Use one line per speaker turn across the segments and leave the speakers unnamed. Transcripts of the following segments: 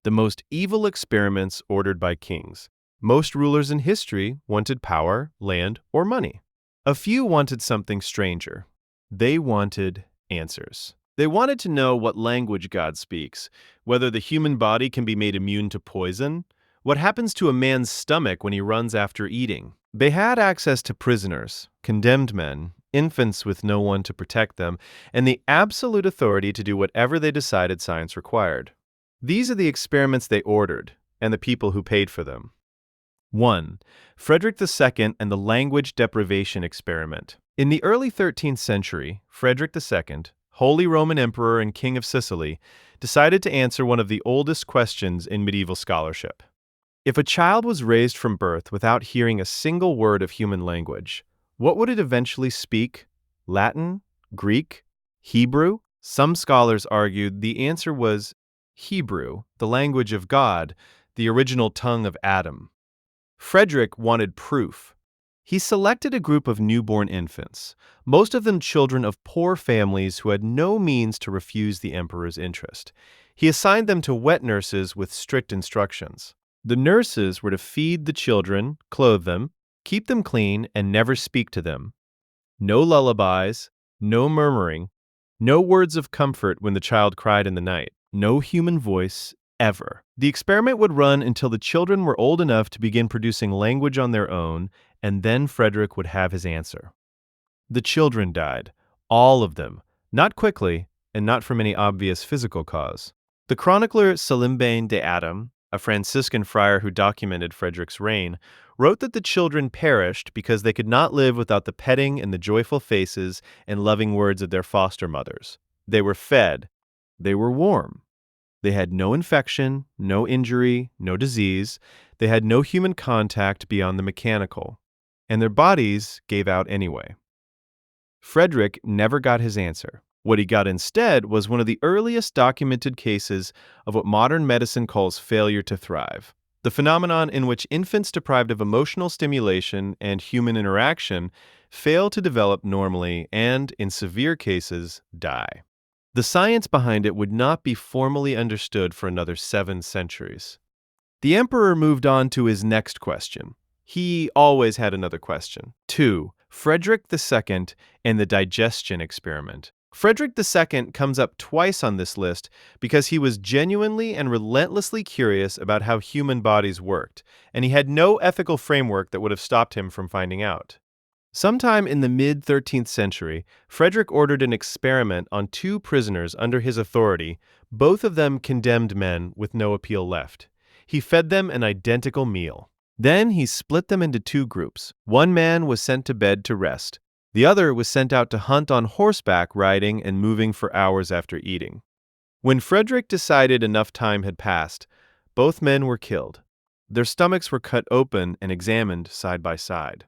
the most evil experiments ordered by kings. Most rulers in history wanted power, land, or money. A few wanted something stranger. They wanted answers. They wanted to know what language God speaks, whether the human body can be made immune to poison, what happens to a man's stomach when he runs after eating. They had access to prisoners, condemned men, infants with no one to protect them, and the absolute authority to do whatever they decided science required. These are the experiments they ordered, and the people who paid for them. 1. Frederick II and the Language Deprivation Experiment. In the early 13th century, Frederick II, Holy Roman Emperor and King of Sicily, decided to answer one of the oldest questions in medieval scholarship. If a child was raised from birth without hearing a single word of human language, what would it eventually speak? Latin? Greek? Hebrew? Some scholars argued the answer was Hebrew, the language of God, the original tongue of Adam. Frederick wanted proof. He selected a group of newborn infants, most of them children of poor families who had no means to refuse the emperor's interest. He assigned them to wet nurses with strict instructions. The nurses were to feed the children, clothe them, keep them clean, and never speak to them. No lullabies, no murmuring, no words of comfort when the child cried in the night, no human voice ever. The experiment would run until the children were old enough to begin producing language on their own, and then Frederick would have his answer. The children died, all of them, not quickly, and not from any obvious physical cause. The chronicler Salimbene de Adam, a Franciscan friar who documented Frederick's reign, wrote that the children perished because they could not live without the petting and the joyful faces and loving words of their foster mothers. They were fed. They were warm. They had no infection, no injury, no disease. They had no human contact beyond the mechanical. And their bodies gave out anyway. Frederick never got his answer. What he got instead was one of the earliest documented cases of what modern medicine calls failure to thrive, the phenomenon in which infants deprived of emotional stimulation and human interaction fail to develop normally and, in severe cases, die. The science behind it would not be formally understood for another 7 centuries. The emperor moved on to his next question. He always had another question. 2. Frederick II and the digestion experiment. Frederick II comes up twice on this list because he was genuinely and relentlessly curious about how human bodies worked, and he had no ethical framework that would have stopped him from finding out. Sometime in the mid-13th century, Frederick ordered an experiment on 2 prisoners under his authority, both of them condemned men with no appeal left. He fed them an identical meal. Then he split them into 2 groups. One man was sent to bed to rest. The other was sent out to hunt on horseback, riding and moving for hours after eating. When Frederick decided enough time had passed, both men were killed. Their stomachs were cut open and examined side by side.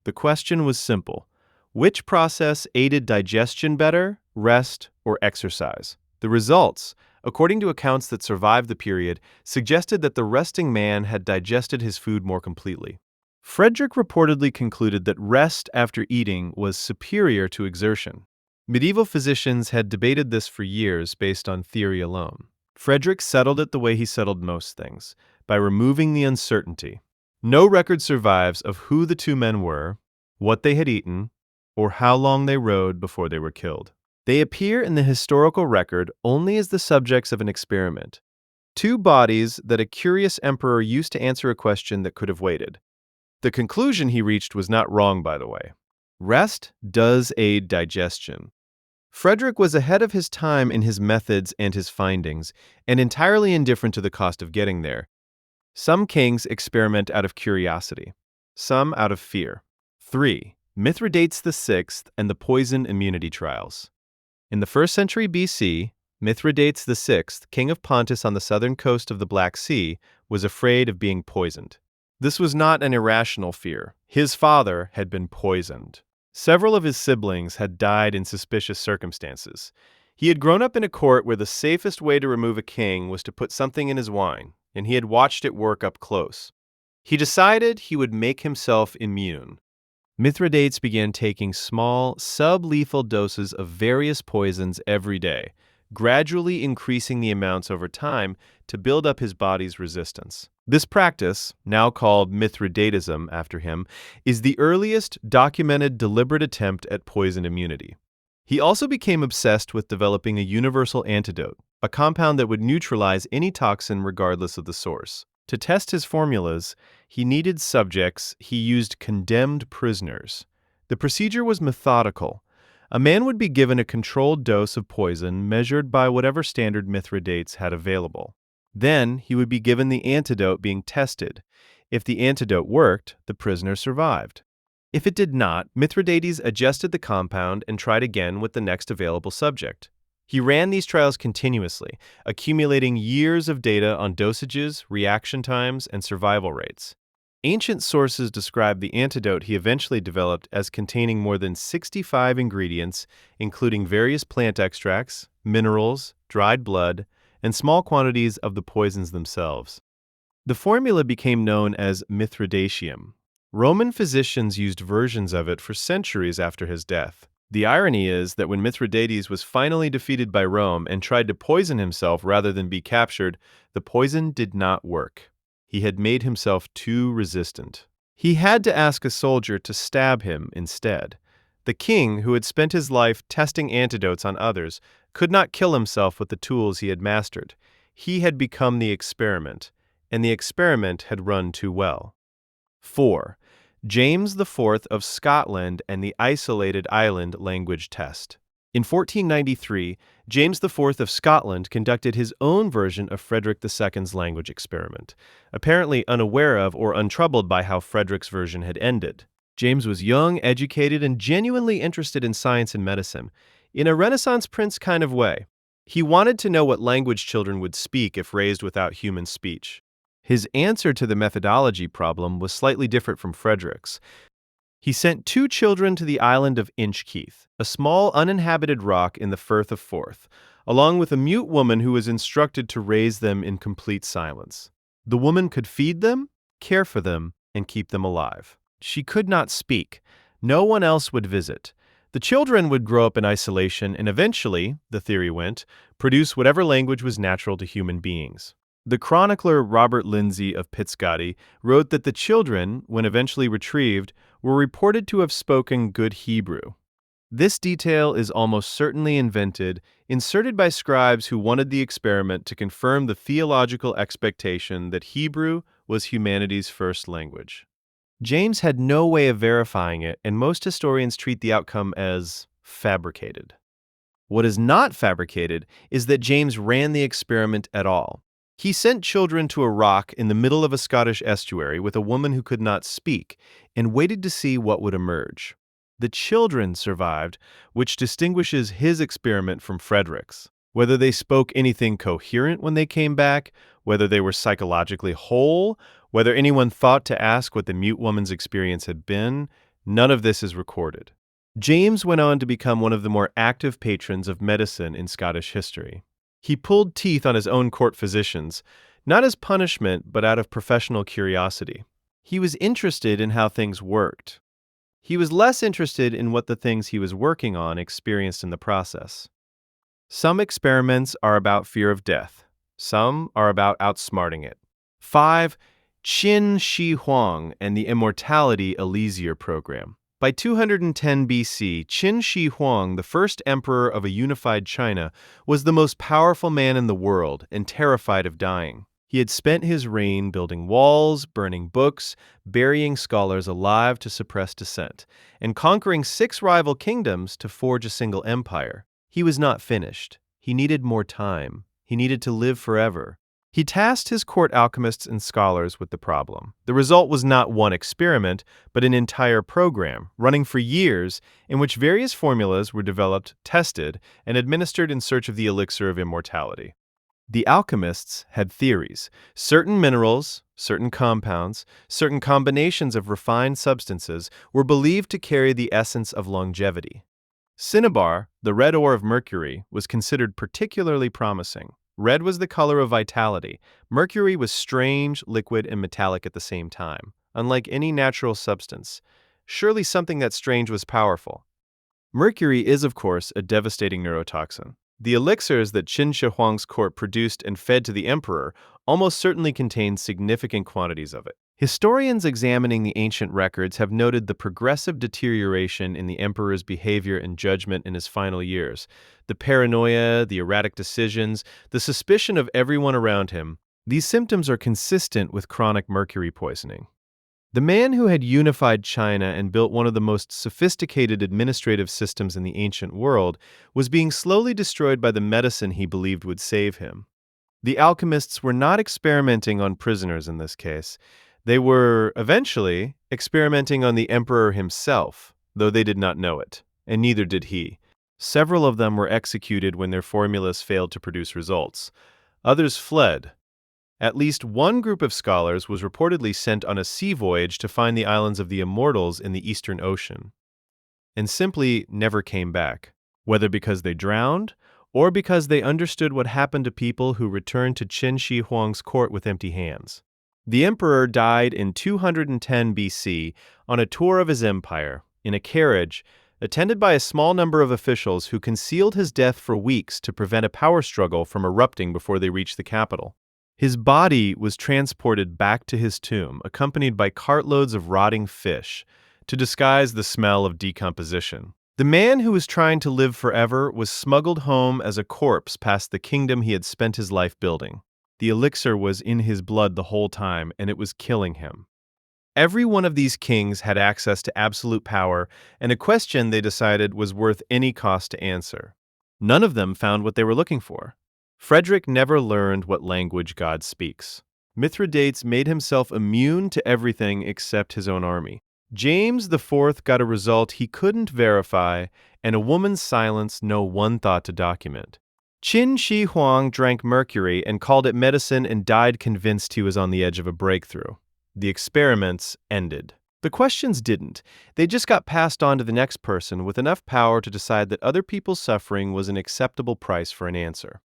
The question was simple. Which process aided digestion better, rest, or exercise? The results, according to accounts that survived the period, suggested that the resting man had digested his food more completely. Frederick reportedly concluded that rest after eating was superior to exertion. Medieval physicians had debated this for years based on theory alone. Frederick settled it the way he settled most things, by removing the uncertainty. No record survives of who the 2 men were, what they had eaten, or how long they rode before they were killed. They appear in the historical record only as the subjects of an experiment. 2 bodies that a curious emperor used to answer a question that could have waited. The conclusion he reached was not wrong, by the way. Rest does aid digestion. Frederick was ahead of his time in his methods and his findings, and entirely indifferent to the cost of getting there. Some kings experiment out of curiosity, some out of fear. 3. Mithridates VI and the poison immunity trials. In the 1st century BC, Mithridates VI, king of Pontus on the southern coast of the Black Sea, was afraid of being poisoned. This was not an irrational fear. His father had been poisoned. Several of his siblings had died in suspicious circumstances. He had grown up in a court where the safest way to remove a king was to put something in his wine, and he had watched it work up close. He decided he would make himself immune. Mithridates began taking small, sublethal doses of various poisons every day, gradually increasing the amounts over time to build up his body's resistance. This practice, now called Mithridatism after him, is the earliest documented deliberate attempt at poison immunity. He also became obsessed with developing a universal antidote, a compound that would neutralize any toxin regardless of the source. To test his formulas, he needed subjects. He used condemned prisoners. The procedure was methodical. A man would be given a controlled dose of poison measured by whatever standard Mithridates had available. Then he would be given the antidote being tested. If the antidote worked, the prisoner survived. If it did not, Mithridates adjusted the compound and tried again with the next available subject. He ran these trials continuously, accumulating years of data on dosages, reaction times, and survival rates. Ancient sources describe the antidote he eventually developed as containing more than 65 ingredients, including various plant extracts, minerals, dried blood, and small quantities of the poisons themselves. The formula became known as Mithridatium. Roman physicians used versions of it for centuries after his death. The irony is that when Mithridates was finally defeated by Rome and tried to poison himself rather than be captured, the poison did not work. He had made himself too resistant. He had to ask a soldier to stab him instead. The king, who had spent his life testing antidotes on others, could not kill himself with the tools he had mastered. He had become the experiment, and the experiment had run too well. 4. James IV of Scotland and the Isolated Island Language Test. In 1493, James IV of Scotland conducted his own version of Frederick II's language experiment, apparently unaware of or untroubled by how Frederick's version had ended. James was young, educated, and genuinely interested in science and medicine, in a Renaissance prince kind of way. He wanted to know what language children would speak if raised without human speech. His answer to the methodology problem was slightly different from Frederick's. He sent 2 children to the island of Inchkeith, a small uninhabited rock in the Firth of Forth, along with a mute woman who was instructed to raise them in complete silence. The woman could feed them, care for them, and keep them alive. She could not speak. No one else would visit. The children would grow up in isolation and eventually, the theory went, produce whatever language was natural to human beings. The chronicler Robert Lindsay of Pitscotty wrote that the children, when eventually retrieved, were reported to have spoken good Hebrew. This detail is almost certainly inserted by scribes who wanted the experiment to confirm the theological expectation that Hebrew was humanity's first language. James had no way of verifying it, and most historians treat the outcome as fabricated. What is not fabricated is that James ran the experiment at all. He sent children to a rock in the middle of a Scottish estuary with a woman who could not speak and waited to see what would emerge. The children survived, which distinguishes his experiment from Frederick's. Whether they spoke anything coherent when they came back, whether they were psychologically whole, whether anyone thought to ask what the mute woman's experience had been, none of this is recorded. James went on to become one of the more active patrons of medicine in Scottish history. He pulled teeth on his own court physicians, not as punishment, but out of professional curiosity. He was interested in how things worked. He was less interested in what the things he was working on experienced in the process. Some experiments are about fear of death. Some are about outsmarting it. 5. Qin Shi Huang and the Immortality Elixir Program. By 210 BC, Qin Shi Huang, the first emperor of a unified China, was the most powerful man in the world and terrified of dying. He had spent his reign building walls, burning books, burying scholars alive to suppress dissent, and conquering 6 rival kingdoms to forge a single empire. He was not finished. He needed more time. He needed to live forever. He tasked his court alchemists and scholars with the problem. The result was not one experiment, but an entire program, running for years, in which various formulas were developed, tested, and administered in search of the elixir of immortality. The alchemists had theories. Certain minerals, certain compounds, certain combinations of refined substances were believed to carry the essence of longevity. Cinnabar, the red ore of mercury, was considered particularly promising. Red was the color of vitality. Mercury was strange, liquid, and metallic at the same time. Unlike any natural substance, surely something that strange was powerful. Mercury is, of course, a devastating neurotoxin. The elixirs that Qin Shi Huang's court produced and fed to the emperor almost certainly contained significant quantities of it. Historians examining the ancient records have noted the progressive deterioration in the emperor's behavior and judgment in his final years. The paranoia, the erratic decisions, the suspicion of everyone around him, these symptoms are consistent with chronic mercury poisoning. The man who had unified China and built one of the most sophisticated administrative systems in the ancient world was being slowly destroyed by the medicine he believed would save him. The alchemists were not experimenting on prisoners in this case. They were, eventually, experimenting on the emperor himself, though they did not know it, and neither did he. Several of them were executed when their formulas failed to produce results. Others fled. At least one group of scholars was reportedly sent on a sea voyage to find the islands of the Immortals in the Eastern Ocean, and simply never came back, whether because they drowned or because they understood what happened to people who returned to Qin Shi Huang's court with empty hands. The emperor died in 210 BC on a tour of his empire, in a carriage, attended by a small number of officials who concealed his death for weeks to prevent a power struggle from erupting before they reached the capital. His body was transported back to his tomb, accompanied by cartloads of rotting fish, to disguise the smell of decomposition. The man who was trying to live forever was smuggled home as a corpse past the kingdom he had spent his life building. The elixir was in his blood the whole time, and it was killing him. Every one of these kings had access to absolute power, and a question, they decided, was worth any cost to answer. None of them found what they were looking for. Frederick never learned what language God speaks. Mithridates made himself immune to everything except his own army. James IV got a result he couldn't verify, and a woman's silence no one thought to document. Qin Shi Huang drank mercury and called it medicine and died convinced he was on the edge of a breakthrough. The experiments ended. The questions didn't. They just got passed on to the next person with enough power to decide that other people's suffering was an acceptable price for an answer.